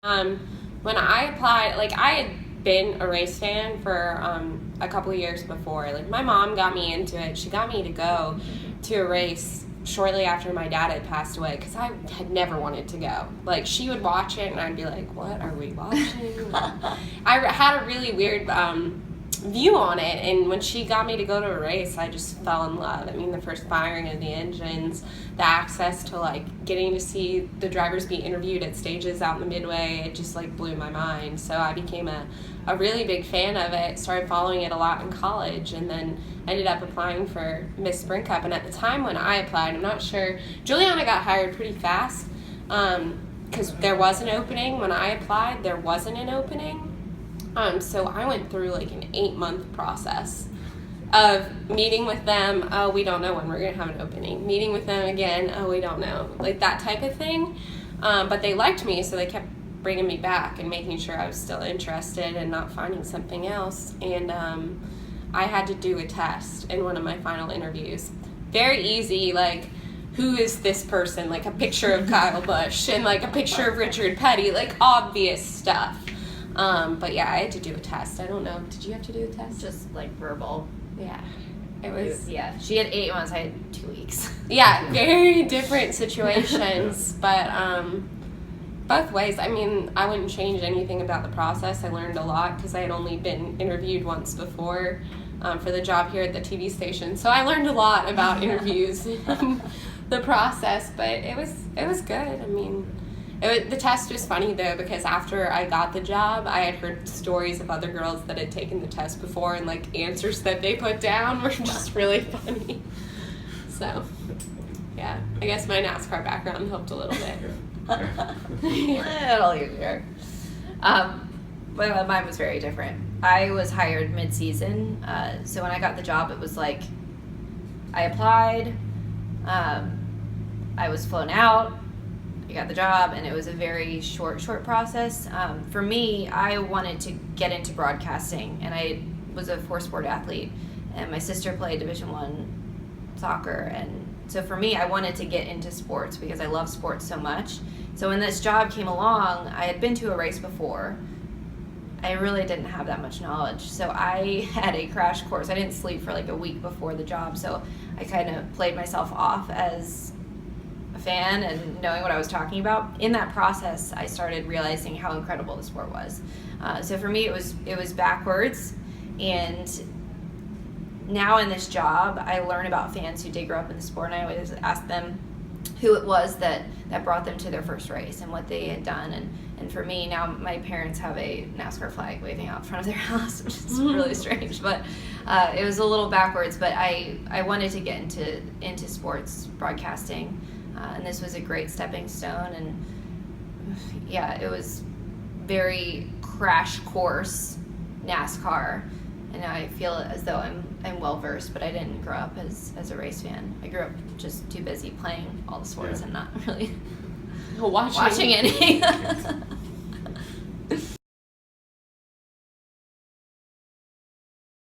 When I applied, like, I had been a race fan for a couple of years before. Like, my mom got me into it. She got me to go to a race shortly after my dad had passed away because I had never wanted to go. Like, she would watch it and I'd be like, what are we watching? I had a really weird view on it, and when she got me to go to a race, I just fell in love. I mean, the first firing of the engines, the access to, like, getting to see the drivers be interviewed at stages out in the midway, it just, like, blew my mind. So I became a really big fan of it, started following it a lot in college, and then ended up applying for Miss Sprint Cup. And at the time when I applied, I'm not sure, Julianna got hired pretty fast because there was an opening. When I applied, there wasn't an opening. So I went through like an 8-month process of meeting with them. Oh, we don't know when we're going to have an opening. Meeting with them again. Oh, we don't know. Like that type of thing. But they liked me, so they kept bringing me back and making sure I was still interested and not finding something else. And I had to do a test in one of my final interviews. Very easy, like, who is this person? Like a picture of Kyle Busch and like a picture of Richard Petty, like obvious stuff. But yeah, I had to do a test. I don't know. Did you have to do a test? Just like verbal. Yeah. It was. Yeah. She had 8 months. I had 2 weeks. Yeah. Very different situations. But both ways. I mean, I wouldn't change anything about the process. I learned a lot because I had only been interviewed once before for the job here at the TV station. So I learned a lot about interviews and the process. But it was good. I mean, the test was funny, though, because after I got the job, I had heard stories of other girls that had taken the test before, and, like, answers that they put down were just really funny. So, yeah, I guess my NASCAR background helped a little bit. A little easier. But mine was very different. I was hired mid-season, so when I got the job, it was like I applied, I was flown out, I got the job, and it was a very short process. For me, I wanted to get into broadcasting, and I was a 4-sport athlete, and my sister played Division I soccer, and so for me, I wanted to get into sports because I love sports so much. So when this job came along, I had been to a race before. I really didn't have that much knowledge, so I had a crash course. I didn't sleep for like a week before the job, so I kind of played myself off as fan and knowing what I was talking about. In that process, I started realizing how incredible the sport was. So for me, it was backwards, and now in this job, I learn about fans who did grow up in the sport, and I always ask them who it was that brought them to their first race and what they had done. And for me, now my parents have a NASCAR flag waving out in front of their house, which is really strange, but it was a little backwards. But I wanted to get into sports broadcasting. And this was a great stepping stone, and yeah, it was very crash course NASCAR, and I feel as though I'm well versed, but I didn't grow up as a race fan. I grew up just too busy playing all the sports and not really watching any.